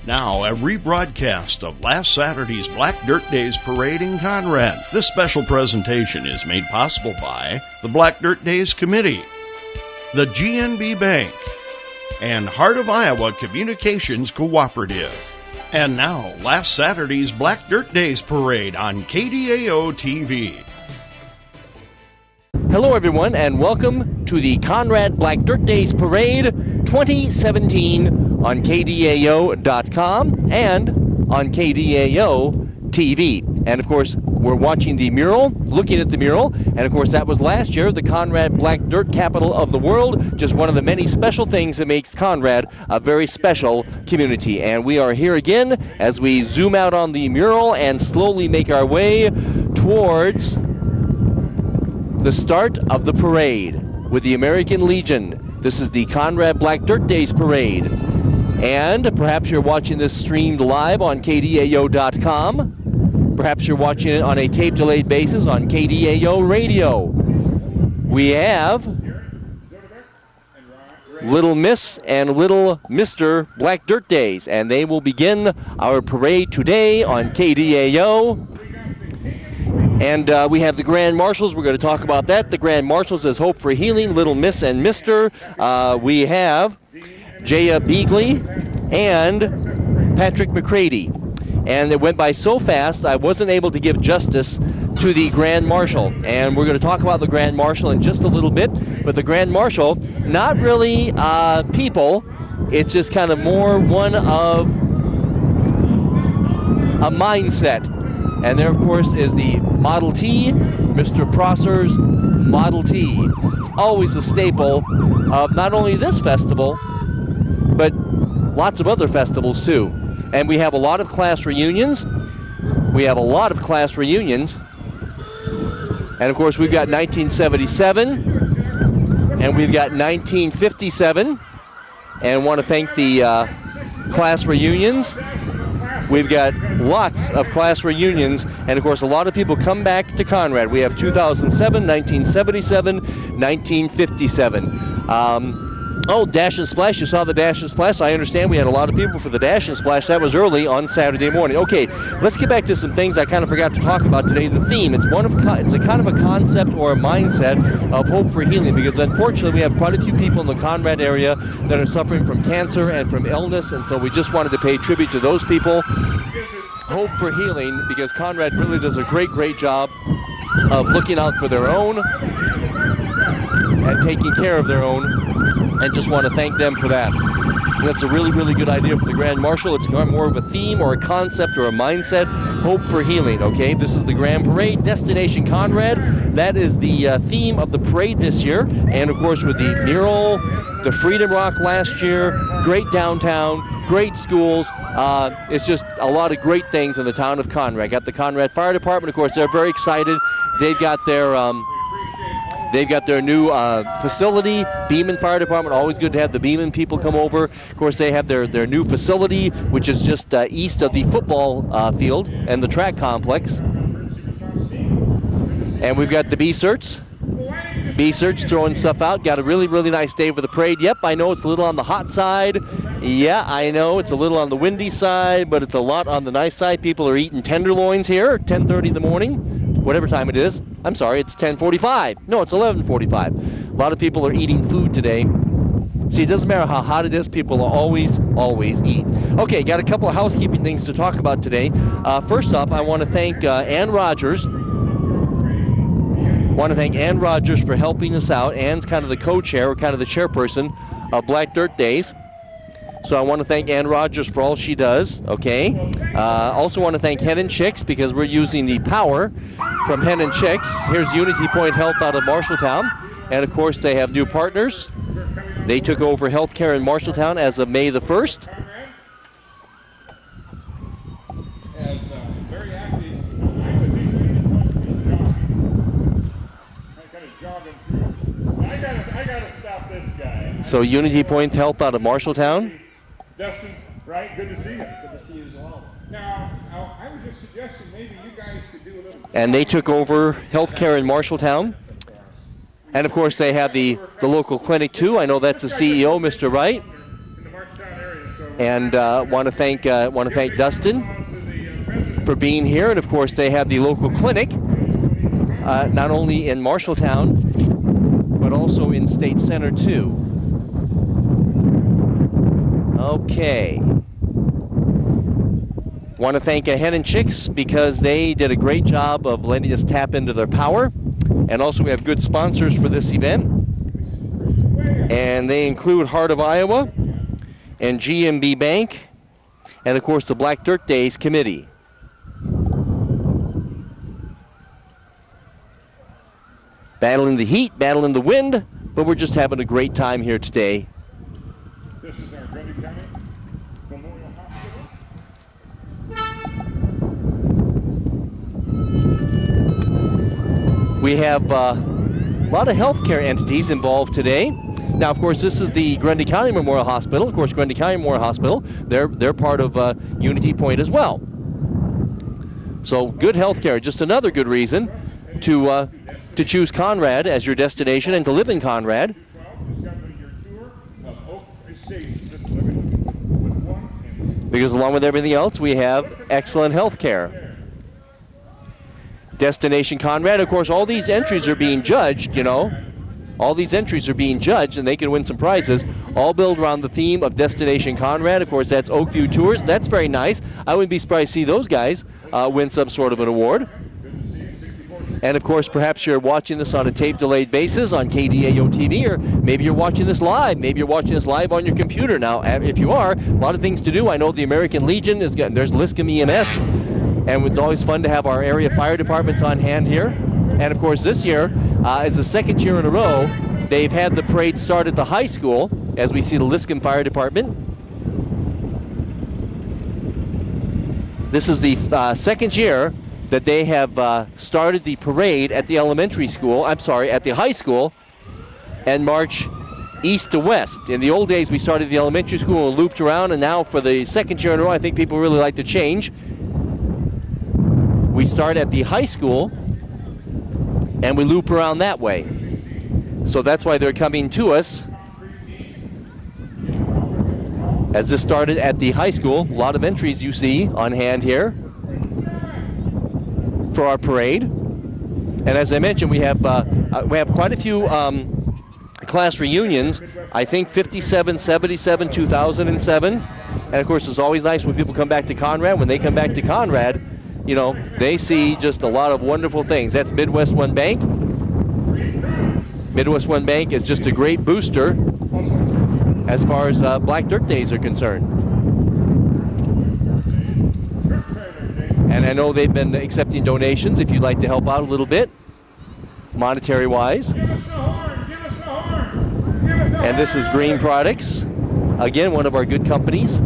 Now, a rebroadcast of last Saturday's Black Dirt Days Parade in Conrad. This special presentation is made possible by the Black Dirt Days Committee, the GNB Bank, and Heart of Iowa Communications Cooperative. And now, last Saturday's Black Dirt Days Parade on KDAO TV. Hello everyone, and welcome to the Conrad Black Dirt Days Parade 2017 on KDAO.com and on KDAO TV. And of course, we're watching the mural, looking at the mural, and of course that was last year, the Conrad Black Dirt Capital of the World, just one of the many special things that makes Conrad a very special community. And we are here again as we zoom out on the mural and slowly make our way towards the start of the parade with the American Legion. This is the Conrad Black Dirt Days Parade. And perhaps you're watching this streamed live on KDAO.com. Perhaps you're watching it on a tape-delayed basis on KDAO Radio. We have Little Miss and Little Mr. Black Dirt Days, and they will begin our parade today on KDAO. And we have the Grand Marshals. We're going to talk about that. The Grand Marshals is Hope for Healing, Little Miss and Mr. We have Jaya Beagley and Patrick McCready. And it went by so fast, I wasn't able to give justice to the Grand Marshal. And we're going to talk about the Grand Marshal in just a little bit. But the Grand Marshal, not really people. It's just kind of more one of a mindset. And there, of course, is the Model T, Mr. Prosser's Model T. It's always a staple of not only this festival, but lots of other festivals, too. And we have a lot of class reunions. And, of course, we've got 1977, and we've got 1957. And want to thank the class reunions. We've got lots of class reunions, and of course a lot of people come back to Conrad. We have 2007, 1977, 1957. Oh, Dash and Splash, you saw the Dash and Splash. I understand we had a lot of people for the Dash and Splash. That was early on Saturday morning. Okay, let's get back to some things I kind of forgot to talk about today. The theme, it's a kind of a concept or a mindset of hope for healing, because unfortunately we have quite a few people in the Conrad area that are suffering from cancer and from illness, and so we just wanted to pay tribute to those people. Hope for healing, because Conrad really does a great job of looking out for their own and taking care of their own, and just want to thank them for that. That's a really good idea for the Grand Marshal. It's more of a theme or a concept or a mindset. Hope for healing, okay? This is the Grand Parade, Destination Conrad. That is the theme of the parade this year. And of course with the mural, the Freedom Rock last year, great downtown, great schools. It's just a lot of great things in the town of Conrad. Got the Conrad Fire Department, of course, they're very excited. They've got their new facility. Beeman Fire Department, always good to have the Beeman people come over. Of course, they have their new facility, which is just east of the football field and the track complex. And we've got the B-Search. B-Search throwing stuff out. Got a really nice day for the parade. Yep, I know it's a little on the hot side. Yeah, I know it's a little on the windy side, but it's a lot on the nice side. People are eating tenderloins here at 10:30 in the morning. Whatever time it is. I'm sorry, it's 10:45. No, it's 11:45. A lot of people are eating food today. See, it doesn't matter how hot it is, people will always eat. Okay, got a couple of housekeeping things to talk about today. First off, I want to thank Ann Rogers. For helping us out. Ann's kind of the co-chair, or kind of the chairperson of Black Dirt Days. So I want to thank Ann Rogers for all she does, okay? Also want to thank Hen and Chicks, because we're using the power from Hen and Chicks. Here's Unity Point Health out of Marshalltown. And of course they have new partners. They took over healthcare in Marshalltown as of May the 1st. Very active. I gotta stop this guy. So Unity Point Health out of Marshalltown. Dustin, right? Good to see you. Good to see you as well. Now, I was just suggesting maybe you guys could do a little. And they took over healthcare in Marshalltown. And of course they have the local clinic too. I know that's the CEO, Mr. Wright. In the Marshalltown area. And want to thank Dustin for being here. And of course, they have the local clinic, not only in Marshalltown, but also in State Center too. Okay. Want to thank Hen and Chicks because they did a great job of letting us tap into their power. And also we have good sponsors for this event. And they include Heart of Iowa and GMB Bank, and of course the Black Dirt Days Committee. Battling the heat, battling the wind, but we're just having a great time here today. This is our Grundy County Memorial Hospital. We have a lot of healthcare entities involved today. Now, of course, this is the Grundy County Memorial Hospital. Of course, Grundy County Memorial Hospital, they're part of Unity Point as well. So good healthcare, just another good reason to choose Conrad as your destination and to live in Conrad. Because along with everything else, we have excellent healthcare. Destination Conrad, of course, all these entries are being judged, you know. All these entries are being judged, and they can win some prizes, all built around the theme of Destination Conrad. Of course, that's Oakview Tours. That's very nice. I wouldn't be surprised to see those guys win some sort of an award. And, of course, perhaps you're watching this on a tape-delayed basis on KDAO TV, or maybe you're watching this live. Maybe you're watching this live on your computer. Now, if you are, a lot of things to do. I know the American Legion is getting, there's Liscum EMS, and it's always fun to have our area fire departments on hand here. And, of course, this year is the second year in a row they've had the parade start at the high school, as we see the Liscum Fire Department. This is the second year that they have started the parade at the elementary school, at the high school, and march east to west. In the old days, we started the elementary school and looped around, and now for the second year in a row, I think people really like to change. We start at the high school, and we loop around that way. So that's why they're coming to us. As this started at the high school, a lot of entries you see on hand here for our parade. And as I mentioned, we have quite a few class reunions. I think 57, 77, 2007. And of course, it's always nice when people come back to Conrad. When they come back to Conrad, you know, they see just a lot of wonderful things. That's Midwest One Bank. Midwest One Bank is just a great booster as far as Black Dirt Days are concerned. And I know they've been accepting donations if you'd like to help out a little bit, monetary-wise. And this is Green Products, again, one of our good companies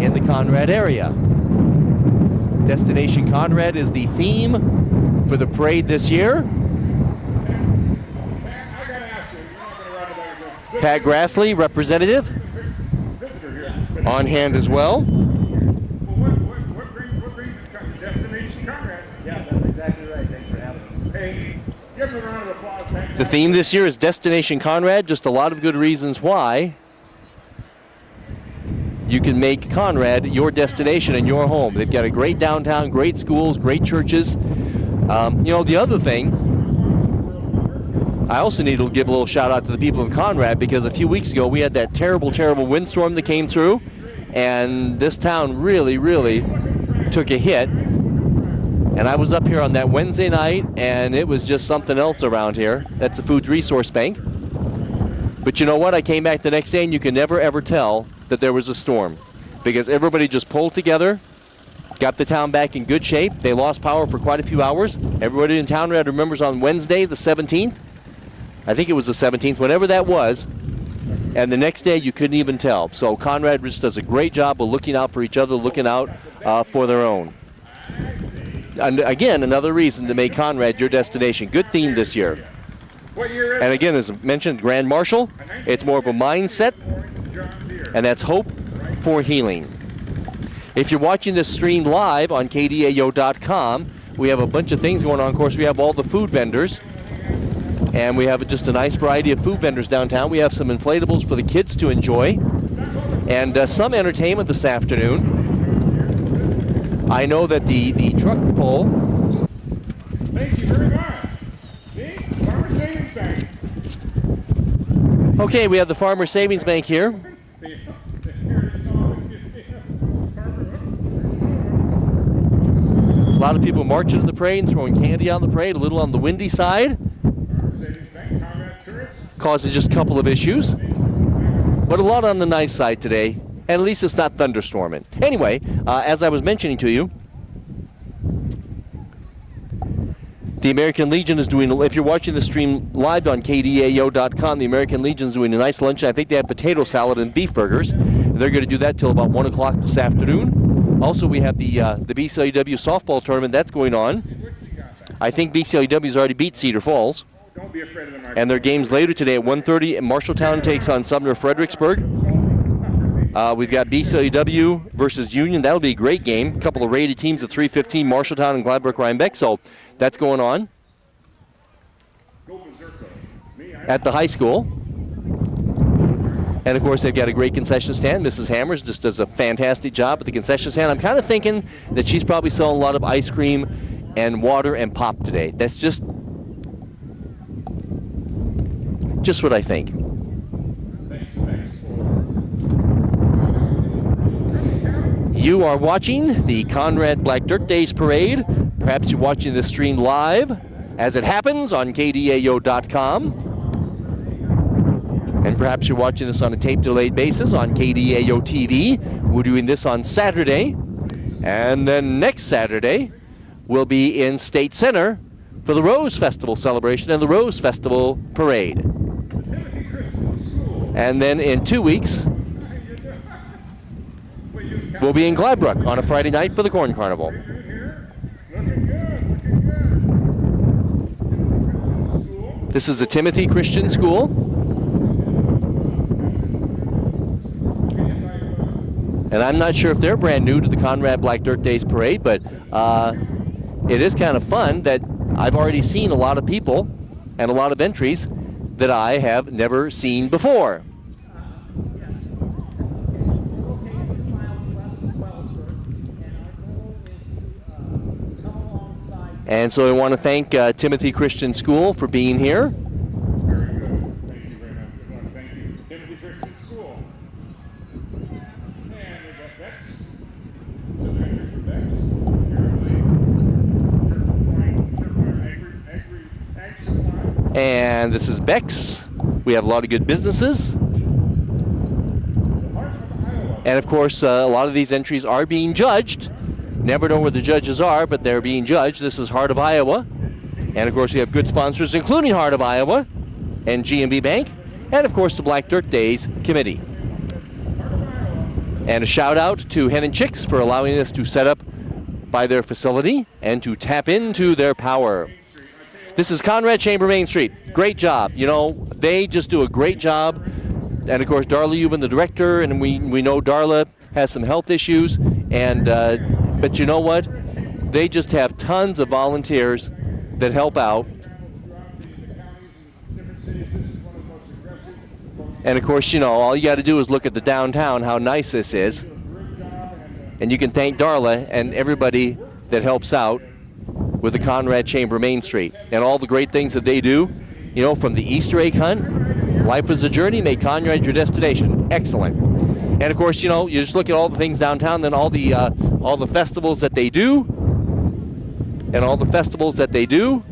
in the Conrad area. Destination Conrad is the theme for the parade this year. Pat Grassley, representative, on hand as well. Destination Conrad. Yeah, that's exactly right. Thanks for having us. Hey, give them a round of applause. The theme this year is Destination Conrad. Just a lot of good reasons why you can make Conrad your destination and your home. They've got a great downtown, great schools, great churches. You know, the other thing, I also need to give a little shout out to the people in Conrad, because a few weeks ago we had that terrible, terrible windstorm that came through, and this town really, really took a hit. And I was up here on that Wednesday night, and it was just something else around here. That's the Food Resource Bank. But you know what? I came back the next day, and you can never, ever tell that there was a storm, because everybody just pulled together, got the town back in good shape. They lost power for quite a few hours. Everybody in town remembers on Wednesday, the 17th. I think it was the 17th, whenever that was. And the next day, you couldn't even tell. So Conrad just does a great job of looking out for each other, looking out for their own. And again, another reason to make Conrad your destination. Good theme this year. And again, as mentioned, Grand Marshal, it's more of a mindset, and that's hope for healing. If you're watching this stream live on KDAO.com, we have a bunch of things going on. Of course, we have all the food vendors, and we have just a nice variety of food vendors downtown. We have some inflatables for the kids to enjoy. and some entertainment this afternoon. I know that the truck pull. Thank you very much. See? Farmer Savings Bank. Okay, we have the Farmer Savings Bank here. A lot of people marching in the parade and throwing candy on the parade, a little on the windy side. Causing just a couple of issues. But a lot on the nice side today. And at least it's not thunderstorming. Anyway, as I was mentioning to you, the American Legion is doing, if you're watching the stream live on KDAO.com, the American Legion is doing a nice lunch. I think they have potato salad and beef burgers. They're going to do that till about 1 o'clock this afternoon. Also, we have the BCLUW softball tournament that's going on. I think BCLUW's already beat Cedar Falls. Don't be afraid of the microphone. And their games later today at 1:30. Marshalltown takes on Sumner Fredericksburg. We've got BCLUW versus Union. That'll be a great game. A couple of rated teams at 3:15, Marshalltown and Gladbrook-Rhinebeck. So that's going on at the high school. And, of course, they've got a great concession stand. Mrs. Hammers just does a fantastic job at the concession stand. I'm kind of thinking that she's probably selling a lot of ice cream and water and pop today. That's just what I think. You are watching the Conrad Black Dirt Days Parade. Perhaps you're watching this stream live as it happens on KDAO.com. And perhaps you're watching this on a tape-delayed basis on KDAO TV. We're doing this on Saturday. And then next Saturday, we'll be in State Center for the Rose Festival celebration and the Rose Festival Parade. And then in 2 weeks, we'll be in Gladbrook on a Friday night for the Corn Carnival. This is a Timothy Christian School. And I'm not sure if they're brand new to the Conrad Black Dirt Days Parade, but it is kind of fun that I've already seen a lot of people and a lot of entries that I have never seen before. And so I want to thank Timothy Christian School for being here. Very good. Thank you very much. Thank you. Timothy Christian School. And we've got Bex. The director for Bex. Ag Supply. And this is Bex. We have a lot of good businesses. And of course, a lot of these entries are being judged. Never know where the judges are, but they're being judged. This is Heart of Iowa. And of course, we have good sponsors, including Heart of Iowa and GMB Bank. And of course, the Black Dirt Days Committee. And a shout out to Hen and Chicks for allowing us to set up by their facility and to tap into their power. This is Conrad Chamber Main Street. Great job. You know, they just do a great job. And of course, Darla Euban, the director, and we know Darla has some health issues. And but you know what? They just have tons of volunteers that help out. And of course, you know, all you got to do is look at the downtown, how nice this is. And you can thank Darla and everybody that helps out with the Conrad Chamber Main Street and all the great things that they do. You know, from the Easter egg hunt, life is a journey, make Conrad your destination. Excellent. And of course, you know, you just look at all the things downtown, then all the festivals that they do, and all the festivals that they do.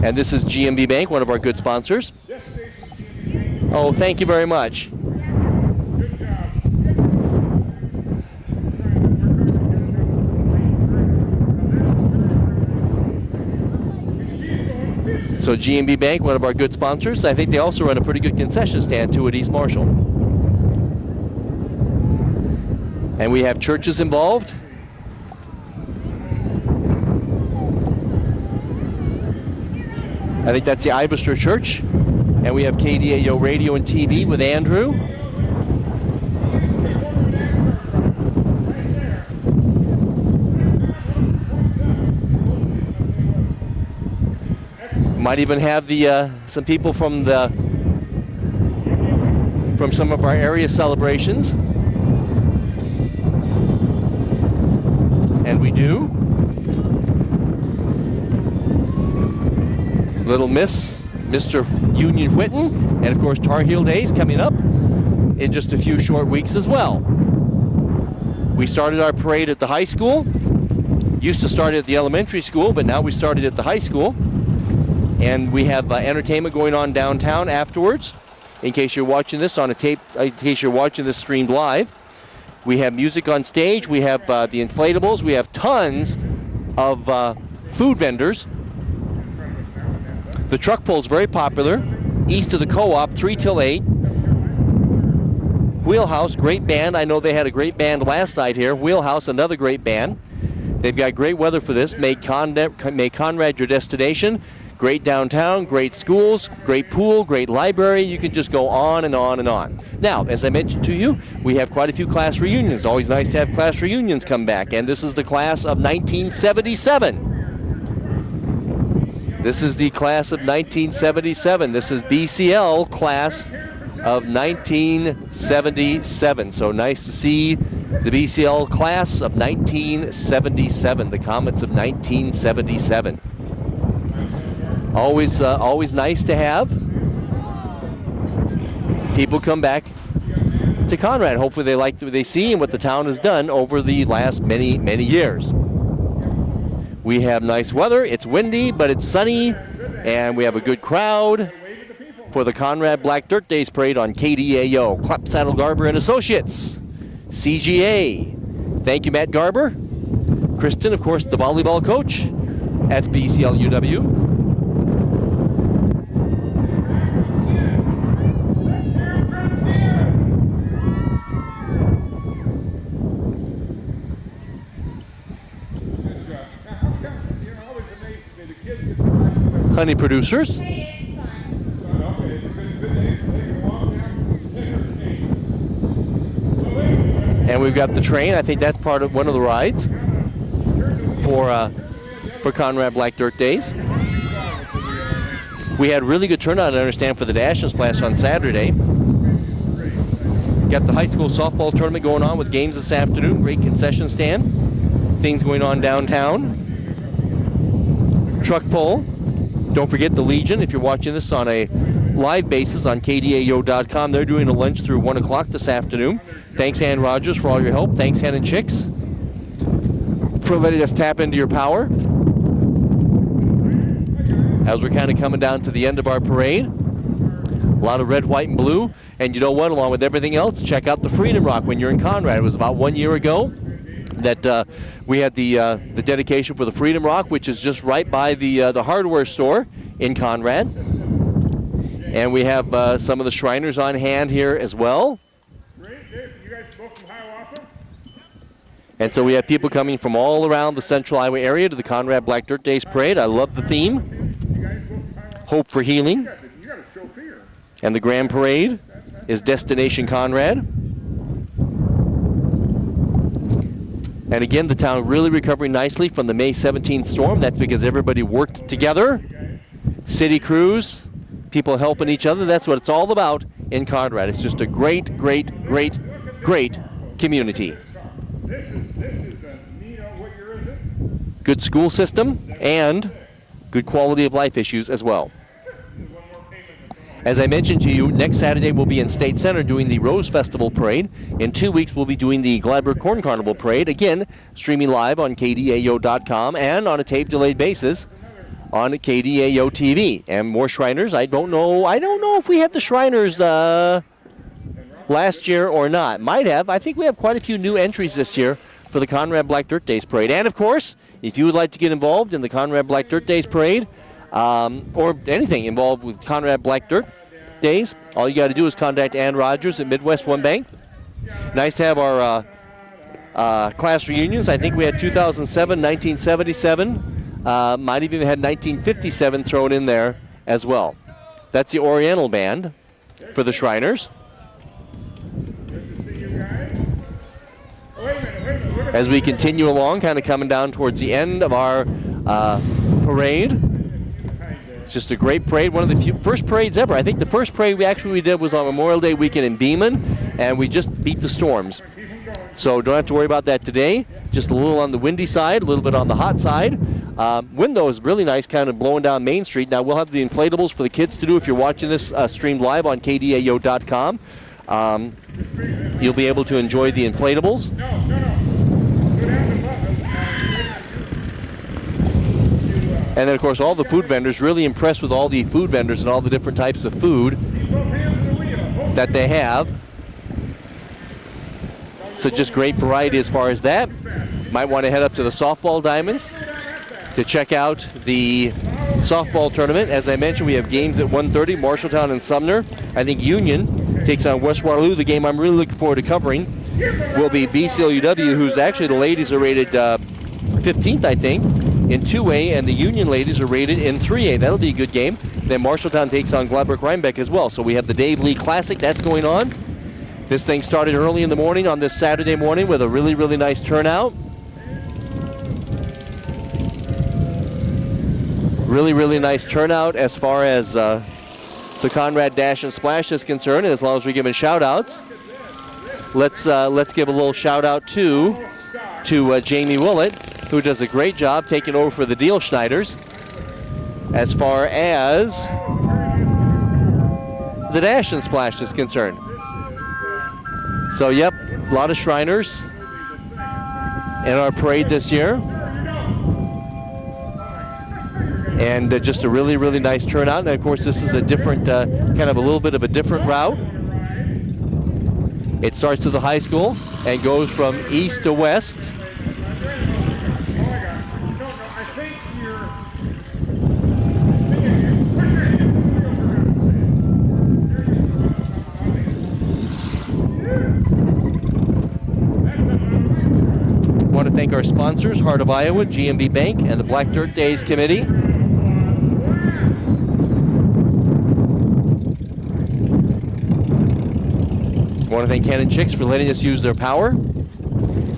And this is GMB Bank, one of our good sponsors. Oh, thank you very much. So GMB Bank, one of our good sponsors. I think they also run a pretty good concession stand too at East Marshall. And we have churches involved. I think that's the Ivester Church. And we have KDAO Radio and TV with Andrew. Might even have the some people from some of our area celebrations. And we do. Little Miss, Mr. Union Whitten, and of course Tar Heel Days coming up in just a few short weeks as well. We started our parade at the high school. Used to start at the elementary school, but now we started at the high school. And we have entertainment going on downtown afterwards. In case you're watching this on a tape, in case you're watching this streamed live. We have music on stage. We have the inflatables. We have tons of food vendors. The truck pull is very popular. East of the co-op, 3 till 8. Wheelhouse, great band. I know they had a great band last night here. Wheelhouse, another great band. They've got great weather for this. Make Conrad your destination. Great downtown, great schools, great pool, great library. You can just go on and on and on. Now, as I mentioned to you, we have quite a few class reunions. Always nice to have class reunions come back. And this is the class of 1977. This is the class of 1977. This is BCL class of 1977. So nice to see the BCL class of 1977, the Comets of 1977. Always nice to have people come back to Conrad. Hopefully they like what they see and what the town has done over the last many, many years. We have nice weather. It's windy, but it's sunny, and we have a good crowd for the Conrad Black Dirt Days Parade on KDAO. Clap Saddle Garber and Associates, CGA. Thank you, Matt Garber. Kristen, of course, the volleyball coach at BCLUW. Honey producers. And we've got the train. I think that's part of one of the rides for Conrad Black Dirt Days. We had really good turnout, I understand, for the Dash and Splash on Saturday. Got the high school softball tournament going on with games this afternoon. Great concession stand. Things going on downtown. Truck pull. Don't forget the Legion, if you're watching this on a live basis on KDAO.com, they're doing a lunch through 1 o'clock this afternoon. Thanks, Ann Rogers, for all your help. Thanks, Hen and Chicks, for letting us tap into your power. As we're kind of coming down to the end of our parade. A lot of red, white, and blue. And you know what? Along with everything else, check out the Freedom Rock when you're in Conrad. It was about 1 year ago that we had the dedication for the Freedom Rock, which is just right by the hardware store in Conrad. And we have some of the Shriners on hand here as well. You guys both from Hiawatha? And so we have people coming from all around the Central Iowa area to the Conrad Black Dirt Days Parade. I love the theme. Hope for healing. You got a trophy here. And the Grand Parade is Destination Conrad. And again, the town really recovering nicely from the May 17th storm. That's because everybody worked together. City crews, people helping each other. That's what it's all about in Conrad. It's just a great, great, great, great community. This is what year is it? Good school system and good quality of life issues as well. As I mentioned to you, next Saturday we'll be in State Center doing the Rose Festival Parade. In 2 weeks we'll be doing the Gladberg Corn Carnival Parade, again streaming live on KDAO.com and on a tape-delayed basis on KDAO TV. And more Shriners. I don't know if we had the Shriners last year or not. Might have. I think we have quite a few new entries this year for the Conrad Black Dirt Days Parade. And of course, if you would like to get involved in the Conrad Black Dirt Days Parade, or anything involved with Conrad Black Dirt Days, all you got to do is contact Ann Rogers at Midwest One Bank. Nice to have our class reunions. I think we had 2007, 1977, might even have had 1957 thrown in there as well. That's the Oriental Band for the Shriners. As we continue along, kind of coming down towards the end of our parade. It's just a great parade, one of the first parades ever. I think the first parade we did was on Memorial Day weekend in Beeman, and we just beat the storms. So don't have to worry about that today. Just a little on the windy side, a little bit on the hot side. Wind, though, is really nice, kind of blowing down Main Street. Now, we'll have the inflatables for the kids to do if you're watching this streamed live on KDAO.com. You'll be able to enjoy the inflatables. And then, of course, all the food vendors, really impressed with all the food vendors and all the different types of food that they have. So just great variety as far as that. Might want to head up to the softball diamonds to check out the softball tournament. As I mentioned, we have games at 1:30, Marshalltown and Sumner. I think Union takes on West Waterloo. The game I'm really looking forward to covering will be BCLUW, who's actually, the ladies are rated 15th, I think, in 2A, and the Union ladies are rated in 3A. That'll be a good game. Then Marshalltown takes on Gladbrook-Rhinebeck as well. So we have the Dave Lee Classic that's going on. This thing started early in the morning on this Saturday morning with a really, really nice turnout. Really, really nice turnout as far as the Conrad Dash and Splash is concerned. And as long as we're giving shout-outs, let's give a little shout-out to Jamie Willett, who does a great job taking over for the Deal Schneiders as far as the Dash and Splash is concerned. So, yep, a lot of Shriners in our parade this year. And just a really, really nice turnout. And, of course, this is a different, kind of a little bit of a different route. It starts to the high school and goes from east to west. I want to thank our sponsors, Heart of Iowa, GMB Bank, and the Black Dirt Days Committee. I want to thank Cannon Chicks for letting us use their power,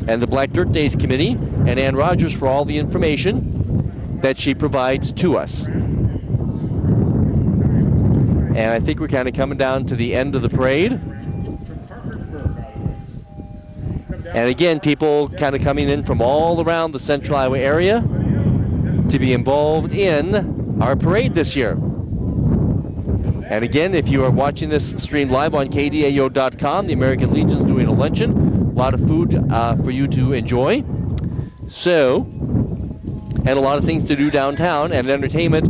and the Black Dirt Days Committee, and Ann Rogers for all the information that she provides to us. And I think we're kind of coming down to the end of the parade. And again, people kind of coming in from all around the Central Iowa area to be involved in our parade this year. And again, if you are watching this streamed live on KDAO.com, the American Legion's doing a luncheon. A lot of food for you to enjoy. So, and a lot of things to do downtown and entertainment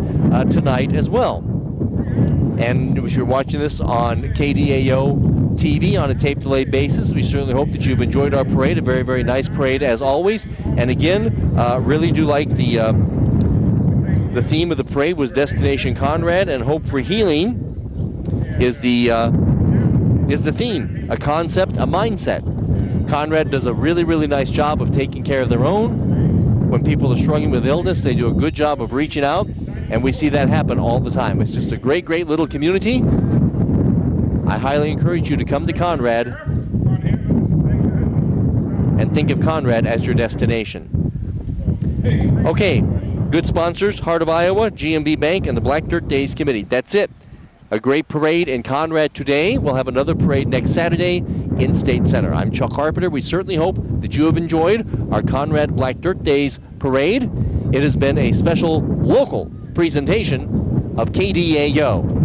tonight as well. And if you're watching this on KDAO TV on a tape-delayed basis, we certainly hope that you've enjoyed our parade. A very, very nice parade as always. And again, really do like the theme of the parade was Destination Conrad, and Hope for Healing is the theme, a concept, a mindset. Conrad does a really, really nice job of taking care of their own. When people are struggling with illness, they do a good job of reaching out, and we see that happen all the time. It's just a great, great little community. I highly encourage you to come to Conrad and think of Conrad as your destination. Okay, good sponsors, Heart of Iowa, GMB Bank, and the Black Dirt Days Committee. That's it. A great parade in Conrad today. We'll have another parade next Saturday in State Center. I'm Chuck Carpenter. We certainly hope that you have enjoyed our Conrad Black Dirt Days parade. It has been a special local presentation of KDAO.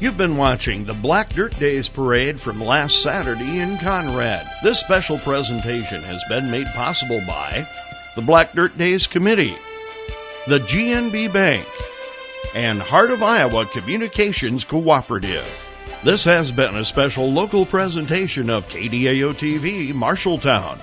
You've been watching the Black Dirt Days Parade from last Saturday in Conrad. This special presentation has been made possible by the Black Dirt Days Committee, the GNB Bank, and Heart of Iowa Communications Cooperative. This has been a special local presentation of KDAO TV, Marshalltown.